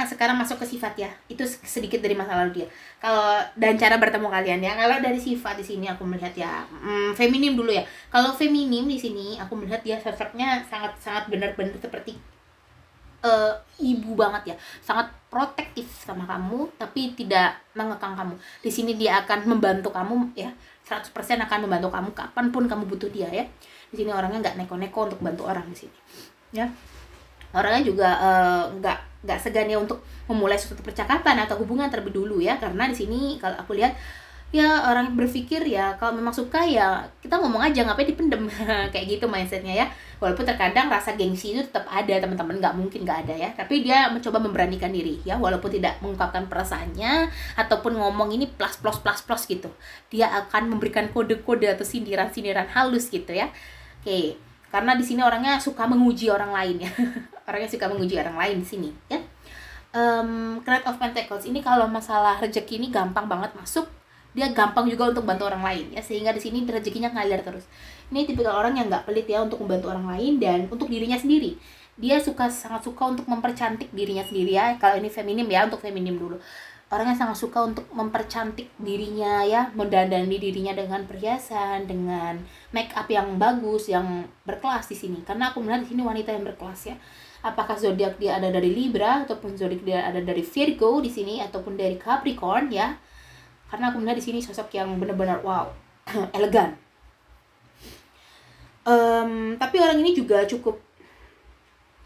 sekarang masuk ke sifat ya. Itu sedikit dari masa lalu dia. Kalau dan cara bertemu kalian ya. Kalau dari sifat di sini aku melihat ya feminim dulu ya. Kalau feminim di sini aku melihat dia sosoknya sangat benar-benar seperti ibu banget ya. Sangat protektif sama kamu tapi tidak mengekang kamu. Di sini dia akan membantu kamu ya. 100% akan membantu kamu kapanpun kamu butuh dia ya. Di sini orangnya nggak neko-neko untuk bantu orang di sini. Ya. Orangnya juga nggak segan ya untuk memulai suatu percakapan atau hubungan terlebih dulu ya, karena di sini kalau aku lihat ya orang berpikir ya kalau memang suka ya kita ngomong aja, ngapain dipendem kayak gitu mindsetnya ya. Walaupun terkadang rasa gengsi itu tetap ada teman-teman, nggak mungkin nggak ada ya, tapi dia mencoba memberanikan diri ya, walaupun tidak mengungkapkan perasaannya ataupun ngomong ini plus gitu, dia akan memberikan kode-kode atau sindiran halus gitu ya. Oke. Karena di sini orangnya suka menguji orang lain ya. Orangnya suka menguji orang lain di sini ya. Knight of Pentacles ini kalau masalah rezeki ini gampang banget masuk. Dia gampang juga untuk bantu orang lain ya, sehingga di sini rezekinya ngalir terus. Ini tipikal orang yang nggak pelit ya untuk membantu orang lain dan untuk dirinya sendiri. Dia sangat suka untuk mempercantik dirinya sendiri ya. Kalau ini feminim ya, untuk feminim dulu. Orangnya sangat suka untuk mempercantik dirinya ya, mendandani dirinya dengan perhiasan, dengan make up yang bagus, yang berkelas di sini. Karena aku melihat di sini wanita yang berkelas ya. Apakah zodiak dia ada dari Libra ataupun zodiak dia ada dari Virgo di sini ataupun dari Capricorn ya. Karena aku melihat di sini sosok yang benar-benar wow, elegan. Tapi orang ini juga cukup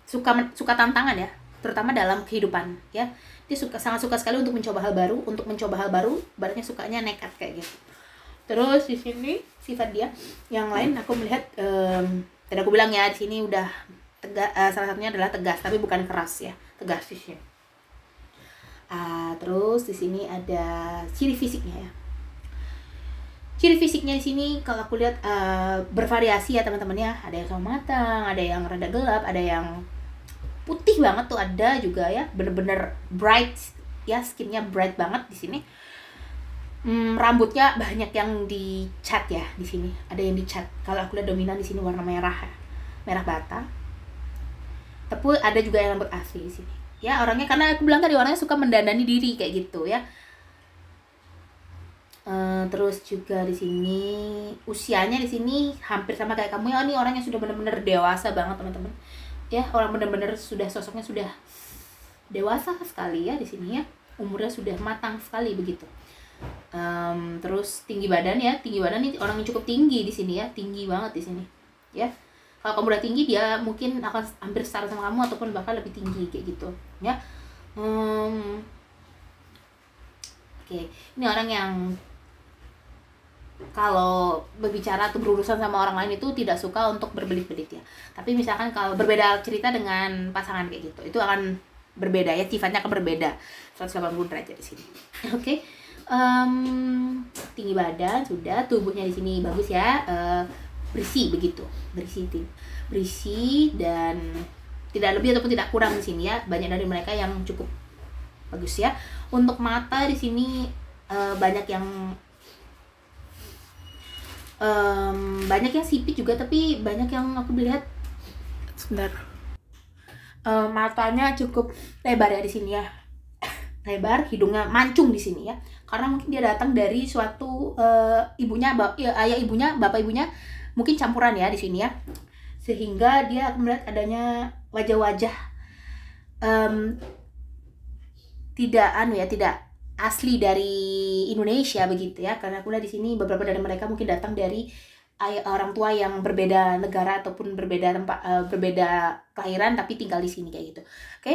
suka tantangan ya, terutama dalam kehidupan ya. Dia sangat suka sekali untuk mencoba hal baru, ibaratnya sukanya nekat kayak gitu. Terus di sini sifat dia yang lain aku melihat tadi aku bilang ya, di sini udah tegas, salah satunya adalah tegas tapi bukan keras ya, tegas sih. Terus di sini ada ciri fisiknya ya. Ciri fisiknya di sini kalau aku lihat bervariasi ya teman-teman ya. Ada yang sama matang, ada yang rada gelap, ada yang putih banget tuh, ada juga ya bener-bener bright ya, skinnya bright banget di sini. Rambutnya banyak yang dicat ya di sini, ada yang dicat. Kalau aku lihat dominan di sini warna merah ya, merah bata. Tapi ada juga yang rambut asli di sini. Ya orangnya, karena aku bilang tadi orangnya suka mendandani diri kayak gitu ya. Terus juga di sini usianya di sini hampir sama kayak kamu ya. Ini orangnya sudah benar-benar dewasa banget teman-teman. Ya orang benar-benar sudah sosoknya sudah dewasa sekali ya di sini ya. Umurnya sudah matang sekali begitu. Terus tinggi badan ya, tinggi badan ini orang yang cukup tinggi di sini ya, tinggi banget di sini ya. Kalau kamu udah tinggi, dia mungkin akan hampir setara sama kamu ataupun bahkan lebih tinggi kayak gitu ya. Oke. Ini orang yang kalau berbicara atau berurusan sama orang lain itu tidak suka untuk berbelit-belit ya. Tapi misalkan kalau berbeda cerita dengan pasangan kayak gitu, itu akan berbeda ya, sifatnya akan berbeda 180 derajat di sini. Oke. Tinggi badan sudah, tubuhnya di sini bagus ya, berisi begitu, berisi dan tidak lebih ataupun tidak kurang di sini ya. Banyak dari mereka yang cukup bagus ya. Untuk mata di sini banyak yang sipit juga, tapi banyak yang aku lihat sebentar, matanya cukup lebar ya di sini ya, lebar, hidungnya mancung di sini ya, karena mungkin dia datang dari suatu ibunya, ayah ibunya, bapak ibunya mungkin campuran ya di sini ya, sehingga dia akan melihat adanya wajah-wajah tidak asli dari Indonesia begitu ya, karena aku lihat di sini beberapa dari mereka mungkin datang dari orang tua yang berbeda negara ataupun berbeda tempat, berbeda kelahiran tapi tinggal di sini kayak gitu. Oke.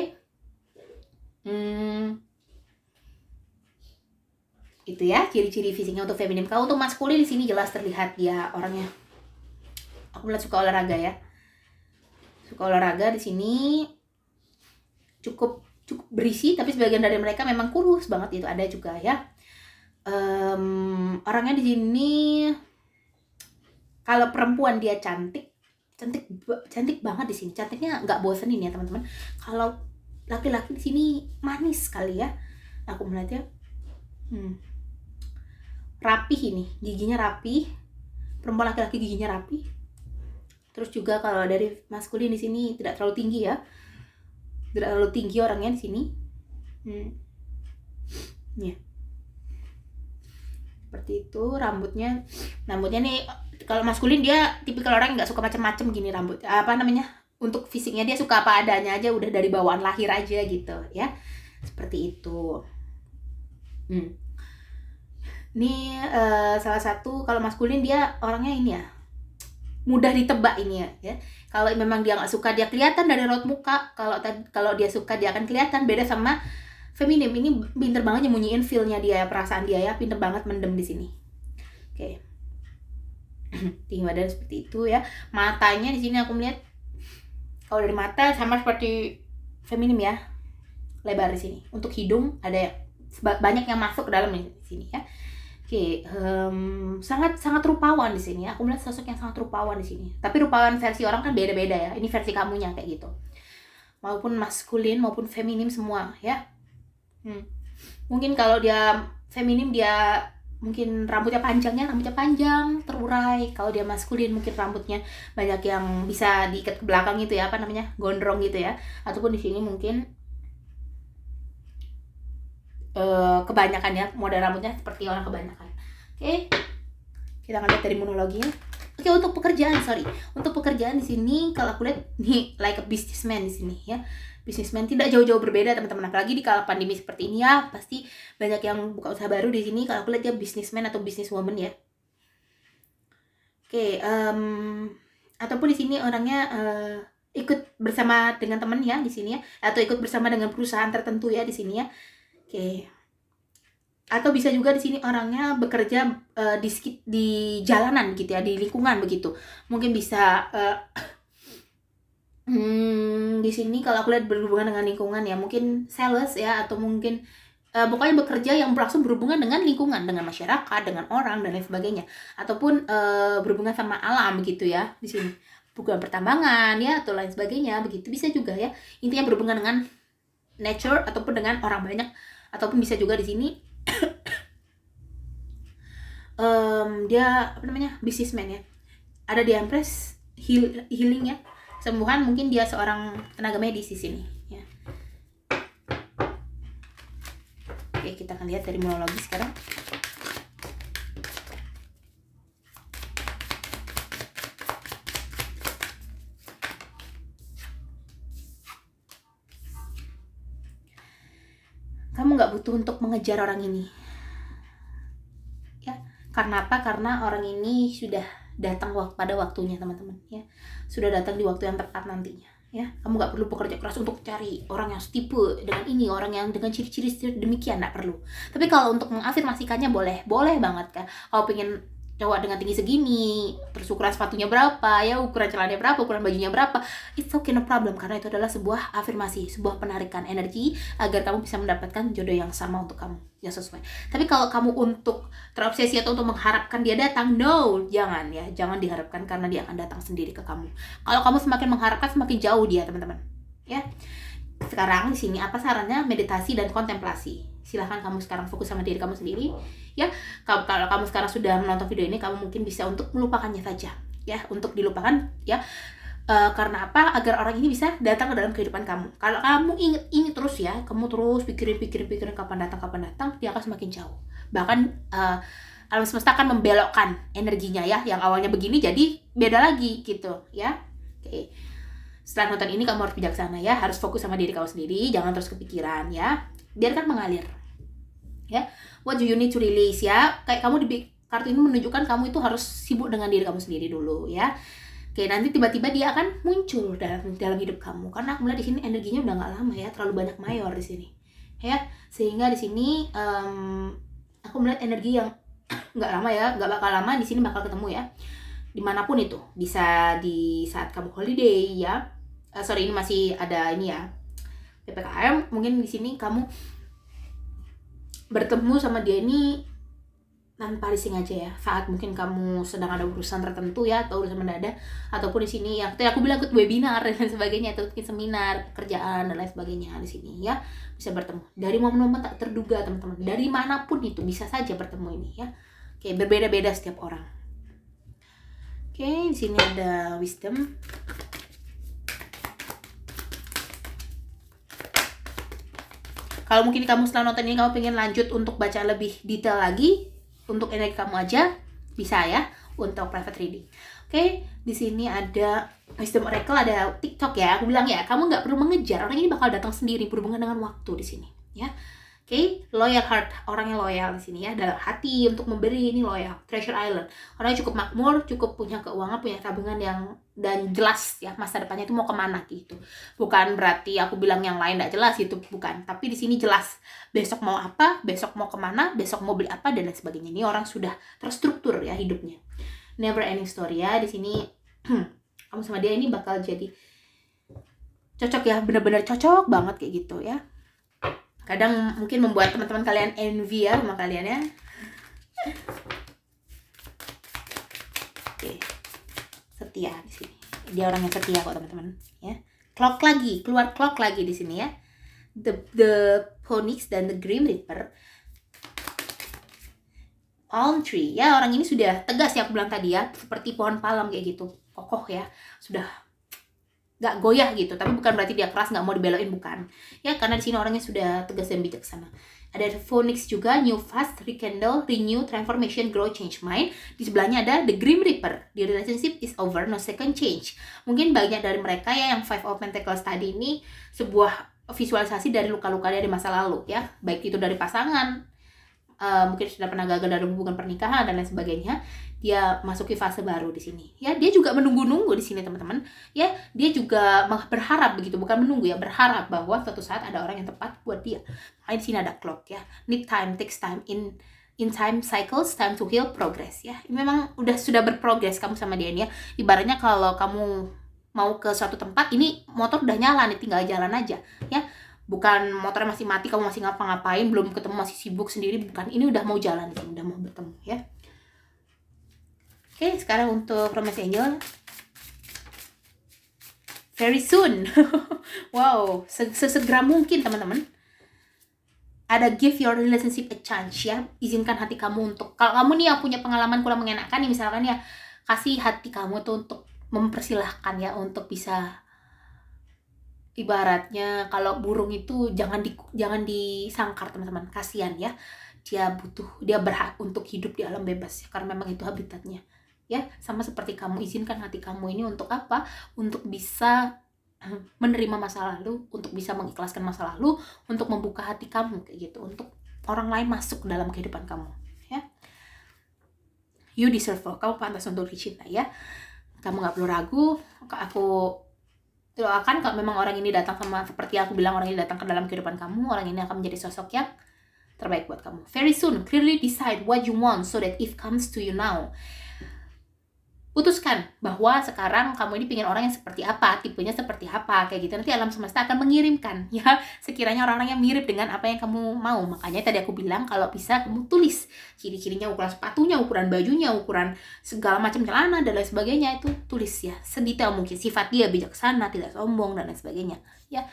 Itu ya ciri-ciri fisiknya untuk feminim. Kalau untuk maskulin di sini jelas terlihat dia orangnya, aku melihat suka olahraga ya, suka olahraga di sini, cukup berisi, tapi sebagian dari mereka memang kurus banget, itu ada juga ya. Orangnya di sini kalau perempuan dia cantik banget di sini, cantiknya nggak bosenin ya teman-teman. Kalau laki-laki di sini manis sekali ya, aku melihatnya. Rapih, ini giginya rapih, perempuan laki-laki giginya rapih. Terus juga kalau dari maskulin di sini tidak terlalu tinggi ya, tidak terlalu tinggi orangnya di sini. Ya. Seperti itu. Rambutnya nih kalau maskulin dia tipikal orang nggak suka macam-macam gini rambut. Untuk fisiknya dia suka apa adanya aja, udah dari bawaan lahir aja gitu ya. Seperti itu. Ini salah satu, kalau maskulin dia orangnya ini ya, mudah ditebak ini ya. Kalau memang dia nggak suka, dia kelihatan dari raut muka. Kalau dia suka, dia akan kelihatan. Beda sama feminim, ini pinter banget nyembunyiin feel-nya dia, perasaan dia ya, pinter banget mendem di sini. Oke. Tinggi badan seperti itu ya. Matanya di sini aku melihat, kalau dari mata sama seperti feminim ya, lebar di sini. Untuk hidung ada banyak yang masuk ke dalam di sini ya. Oke, sangat rupawan di sini ya. Aku melihat sosok yang sangat rupawan di sini. Tapi rupawan versi orang kan beda-beda ya. Ini versi kamunya kayak gitu. Maupun maskulin maupun feminim semua ya. Mungkin kalau dia feminim, dia mungkin rambutnya panjang, terurai. Kalau dia maskulin mungkin rambutnya banyak yang bisa diikat ke belakang gitu ya, gondrong gitu ya. Ataupun di sini mungkin kebanyakan ya, model rambutnya seperti orang kebanyakan. Oke. Kita akan lihat dari monologinya. Oke, untuk pekerjaan di sini kalau aku lihat nih like a businessman di sini ya. Businessman tidak jauh-jauh berbeda teman-teman, apalagi di kala pandemi seperti ini ya, pasti banyak yang buka usaha baru di sini. Kalau aku lihat dia businessman atau businesswoman ya. Oke, ataupun di sini orangnya ikut bersama dengan teman ya di sini ya, atau ikut bersama dengan perusahaan tertentu ya di sini ya. Oke. Atau bisa juga di sini orangnya bekerja di jalanan gitu ya, di lingkungan begitu. Mungkin bisa di sini kalau aku lihat berhubungan dengan lingkungan ya, mungkin sales ya, atau mungkin pokoknya bekerja yang langsung berhubungan dengan lingkungan, dengan masyarakat, dengan orang dan lain sebagainya, ataupun berhubungan sama alam gitu ya di sini, bukan pertambangan ya atau lain sebagainya begitu, bisa juga ya, intinya berhubungan dengan nature ataupun dengan orang banyak, ataupun bisa juga di sini dia apa namanya, businessman ya, ada di Empress, healing ya, sembuhan, mungkin dia seorang tenaga medis di sini ya. Oke, kita akan lihat dari monologi sekarang. Kamu nggak butuh untuk mengejar orang ini. Ya, karena apa? Karena orang ini sudah datang pada waktunya, teman-teman ya. Sudah datang di waktu yang tepat nantinya. Ya, kamu nggak perlu bekerja keras untuk cari orang yang setipe dengan ini, orang yang dengan ciri-ciri demikian, nggak perlu. Tapi kalau untuk mengafirmasikannya boleh banget kan. Kalau pengen cowok dengan tinggi segini, terus ukuran sepatunya berapa, ya ukuran celananya berapa, ukuran bajunya berapa, it's okay, no problem, karena itu adalah sebuah afirmasi, sebuah penarikan energi agar kamu bisa mendapatkan jodoh yang sama untuk kamu, yang sesuai. Tapi kalau kamu untuk terobsesi atau untuk mengharapkan dia datang, no, jangan ya, jangan diharapkan, karena dia akan datang sendiri ke kamu. Kalau kamu semakin mengharapkan, semakin jauh dia, teman-teman ya. Sekarang di sini apa sarannya? Meditasi dan kontemplasi. Silahkan kamu sekarang fokus sama diri kamu sendiri ya. Kalau kamu sekarang sudah menonton video ini, kamu mungkin bisa untuk melupakannya saja ya, untuk dilupakan ya. Karena apa? Agar orang ini bisa datang ke dalam kehidupan kamu. Kalau kamu ingat terus ya, kamu terus pikirin kapan datang, dia akan semakin jauh. Bahkan alam semesta akan membelokkan energinya ya, yang awalnya begini jadi beda lagi gitu ya. Oke. Setelah nonton ini kamu harus bijaksana ya, harus fokus sama diri kamu sendiri, jangan terus kepikiran ya, biarkan mengalir ya. What do you need to release ya, kayak kamu di kartu ini menunjukkan kamu itu harus sibuk dengan diri kamu sendiri dulu ya. Oke, nanti tiba-tiba dia akan muncul dalam hidup kamu, karena aku melihat di sini energinya udah nggak lama ya, terlalu banyak mayor di sini ya, sehingga di sini aku melihat energi yang nggak lama ya, nggak bakal lama di sini, bakal ketemu ya dimanapun itu, bisa di saat kamu holiday ya. Sorry, ini masih ada ini ya, PPKM. Mungkin di sini kamu bertemu sama dia ini tanpa disengaja ya, saat mungkin kamu sedang ada urusan tertentu ya, atau urusan mendadak, ataupun di sini ya, aku bilang ikut webinar dan lain sebagainya, atau mungkin seminar, kerjaan dan lain sebagainya di sini ya, bisa bertemu dari momen-momen tak terduga, teman-teman, dari manapun itu bisa saja bertemu ini ya. Oke, berbeda-beda setiap orang. Oke, di sini ada wisdom. Kalau mungkin kamu setelah nonton ini kamu pengen lanjut untuk baca lebih detail lagi untuk energi kamu aja, bisa ya untuk private reading. Oke, di sini ada wisdom oracle, ada TikTok ya. Aku bilang ya, kamu nggak perlu mengejar, orang ini bakal datang sendiri berhubungan dengan waktu di sini ya. Oke, loyal heart, orang yang loyal di sini ya, dalam hati untuk memberi, ini loyal. Treasure Island, orangnya cukup makmur, cukup punya keuangan, punya tabungan yang dan jelas ya masa depannya itu mau kemana gitu. Bukan berarti aku bilang yang lain nggak jelas itu, bukan. Tapi di sini jelas besok mau apa, besok mau kemana, besok mau beli apa dan lain sebagainya. Ini orang sudah terstruktur ya hidupnya. Never ending story ya di sini. Kamu sama dia ini bakal jadi cocok ya, benar-benar cocok banget kayak gitu ya. Kadang mungkin membuat teman-teman kalian envy ya sama kalian ya. Oke. Setia di sini. Dia orang yang setia kok, teman-teman ya. Clock lagi, keluar clock lagi di sini ya. The Phoenix dan the Grim Reaper. Palm tree ya, orang ini sudah tegas ya, aku bilang tadi ya, seperti pohon palem kayak gitu, kokoh ya, sudah nggak goyah gitu. Tapi bukan berarti dia keras, nggak mau dibelokin, bukan ya, karena di sini orangnya sudah tegas dan bijaksana. Ada Phoenix juga, new, fast, rekindle, renew, transformation, grow, change mind. Di sebelahnya ada the Grim Reaper, the relationship is over, no second change. Mungkin banyak dari mereka ya yang Five of Pentacles tadi ini sebuah visualisasi dari luka-luka dari masa lalu ya, baik itu dari pasangan, mungkin sudah pernah gagal dari hubungan pernikahan dan lain sebagainya. Dia masuki fase baru di sini ya. Dia juga menunggu-nunggu di sini, teman-teman ya. Dia juga berharap begitu, bukan menunggu ya, berharap bahwa suatu saat ada orang yang tepat buat dia. Di sini ada clock ya, need time, takes time, in time cycles, time to heal, progress ya. Memang sudah berprogres kamu sama dia ini ya. Ibaratnya kalau kamu mau ke suatu tempat, ini motor udah nyala nih, tinggal jalan aja ya. Bukan motornya masih mati, kamu masih ngapa-ngapain, belum ketemu, masih sibuk sendiri, bukan. Ini udah mau jalan, udah mau bertemu ya. Oke, sekarang untuk Romance Angel. Very soon. Wow, sesegera mungkin teman-teman. Ada give your relationship a chance ya. Izinkan hati kamu untuk, kalau kamu nih yang punya pengalaman kurang mengenakan nih misalkan ya, kasih hati kamu tuh untuk mempersilahkan ya, untuk bisa, ibaratnya kalau burung itu jangan disangkar teman-teman, kasihan ya, dia berhak untuk hidup di alam bebas ya, karena memang itu habitatnya ya. Sama seperti kamu, izinkan hati kamu ini untuk apa, untuk bisa menerima masa lalu, untuk bisa mengikhlaskan masa lalu, untuk membuka hati kamu kayak gitu, untuk orang lain masuk ke dalam kehidupan kamu ya. You deserve love, kamu pantas untuk dicintai ya. Kamu nggak perlu ragu. Aku doakan kalau memang orang ini datang, sama seperti aku bilang, orang ini datang ke dalam kehidupan kamu, orang ini akan menjadi sosok yang terbaik buat kamu. Very soon, clearly decide what you want so that it comes to you now. Putuskan bahwa sekarang kamu ini pengen orang yang seperti apa, tipenya seperti apa, kayak gitu. Nanti alam semesta akan mengirimkan ya, sekiranya orang-orang yang mirip dengan apa yang kamu mau. Makanya tadi aku bilang kalau bisa kamu tulis ciri-cirinya, ukuran sepatunya, ukuran bajunya, ukuran segala macam celana dan lain sebagainya, itu tulis ya sedetail mungkin. Sifat dia bijaksana, tidak sombong dan lain sebagainya ya.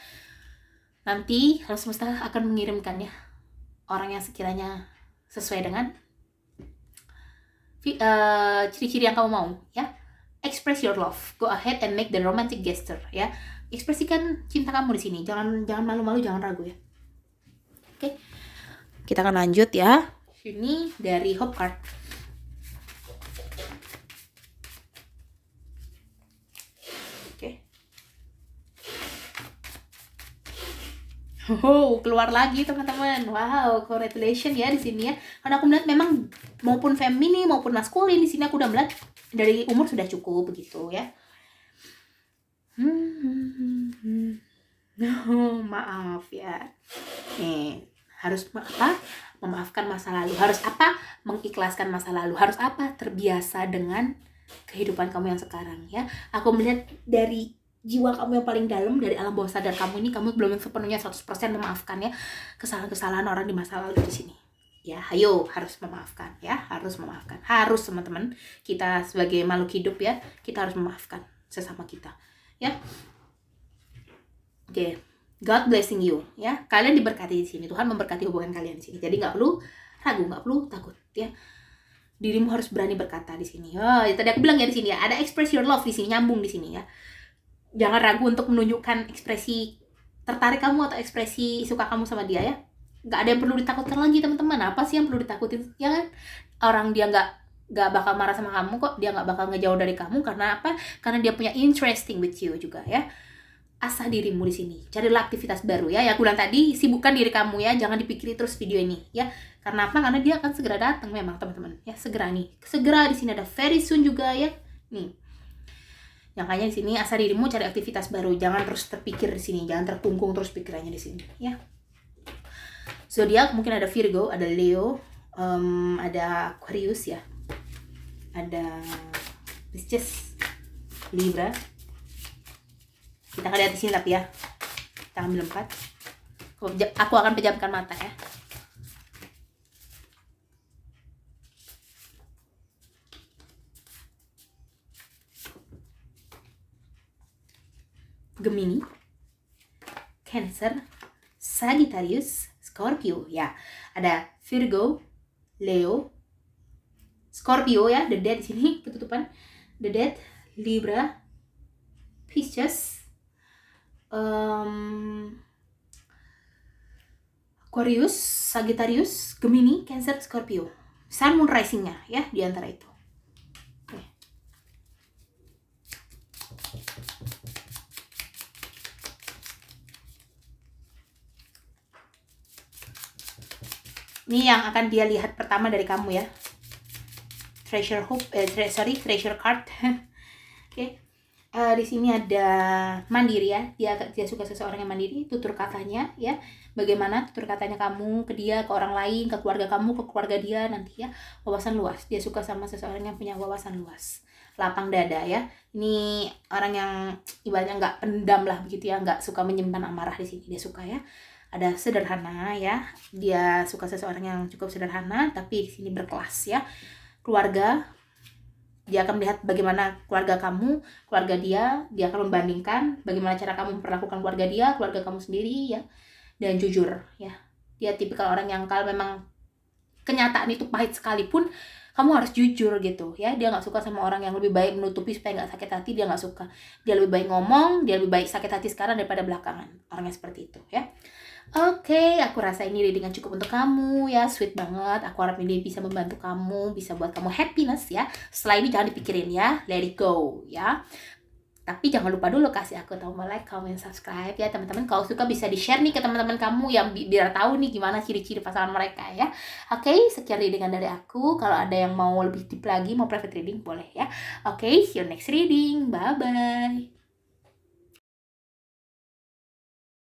Nanti alam semesta akan mengirimkan ya orang yang sekiranya sesuai dengan ciri-ciri yang kamu mau ya. Express your love, go ahead and make the romantic gesture ya. Ekspresikan cinta kamu di sini, jangan malu-malu, jangan ragu ya. Oke, kita akan lanjut ya. Ini dari Hope Card. Oh, keluar lagi teman-teman. Wow, congratulations ya di sini ya. Karena aku melihat memang maupun feminin maupun maskulin di sini aku udah melihat dari umur sudah cukup begitu ya. Maaf ya. Nih, harus apa? Memaafkan masa lalu. Harus apa? Mengikhlaskan masa lalu. Harus apa? Terbiasa dengan kehidupan kamu yang sekarang ya. Aku melihat dari jiwa kamu yang paling dalam, dari alam bawah sadar kamu ini, kamu belum sepenuhnya 100% memaafkan ya kesalahan-kesalahan orang di masa lalu di sini. Ya, ayo harus memaafkan ya, harus memaafkan. Harus teman-teman. Kita sebagai makhluk hidup ya, kita harus memaafkan sesama kita. Ya. Oke. God blessing you ya. Kalian diberkati di sini. Tuhan memberkati hubungan kalian di sini. Jadi nggak perlu ragu, nggak perlu takut ya. Dirimu harus berani berkata di sini. Oh, tadi aku bilang ya di sini ya, ada express your love di sini, nyambung di sini ya. Jangan ragu untuk menunjukkan ekspresi tertarik kamu atau ekspresi suka kamu sama dia ya. Nggak ada yang perlu ditakutkan lagi teman-teman. Apa sih yang perlu ditakutin ya kan? Orang dia nggak bakal marah sama kamu kok, dia nggak bakal ngejauh dari kamu. Karena apa? Karena dia punya interesting with you juga ya. Asah dirimu di sini, carilah aktivitas baru ya. Ya aku bilang tadi, sibukkan diri kamu ya, jangan dipikiri terus video ini ya. Karena apa? Karena dia akan segera datang memang teman-teman ya, segera nih. Segera di sini ada very soon juga ya. Nih. Makanya di sini asal dirimu cari aktivitas baru, jangan terus terpikir di sini, jangan terkungkung terus pikirannya di sini, ya. Zodiak mungkin ada Virgo, ada Leo, ada Aquarius ya, ada Pisces, Libra. Kita akan lihat di sini tapi ya, kita ambil 4. Aku akan pejamkan mata ya. Gemini, Cancer, Sagittarius, Scorpio ya. Ada Virgo, Leo, Scorpio ya, the dead di sini ketutupan. The dead, Libra, Pisces, Aquarius, Sagittarius, Gemini, Cancer, Scorpio. Sun Moon Rising-nya ya di antara itu. Ini yang akan dia lihat pertama dari kamu ya. Treasure card. Oke. Di sini ada mandiri ya. Dia suka seseorang yang mandiri, tutur katanya ya. Bagaimana tutur katanya kamu ke dia, ke orang lain, ke keluarga kamu, ke keluarga dia nanti ya. Wawasan luas. Dia suka sama seseorang yang punya wawasan luas. lapang dada ya. Ini orang yang ibaratnya nggak pendam lah begitu ya, nggak suka menyimpan amarah di sini. Dia suka ya, ada sederhana ya. Dia suka seseorang yang cukup sederhana tapi di sini berkelas ya. Keluarga, dia akan melihat bagaimana keluarga kamu, keluarga dia akan membandingkan bagaimana cara kamu memperlakukan keluarga dia, keluarga kamu sendiri ya. Dan jujur ya. Dia tipikal orang yang kalau memang kenyataan itu pahit sekalipun, kamu harus jujur gitu ya. Dia nggak suka sama orang yang lebih baik menutupi supaya nggak sakit hati. Dia nggak suka. Dia lebih baik ngomong, dia lebih baik sakit hati sekarang daripada belakangan. Orangnya seperti itu ya. Oke, aku rasa ini readingan cukup untuk kamu ya, sweet banget. Aku harap ini bisa membantu kamu, bisa buat kamu happiness ya. Setelah ini jangan dipikirin ya, let it go ya. Tapi jangan lupa dulu kasih aku tombol like, comment, subscribe ya teman-teman. Kalau suka bisa di-share nih ke teman-teman kamu yang biar tahu nih gimana ciri-ciri pasangan mereka ya. Oke, sekian readingan dari aku. Kalau ada yang mau lebih deep lagi, mau private reading boleh ya. Oke, see you next reading. Bye-bye.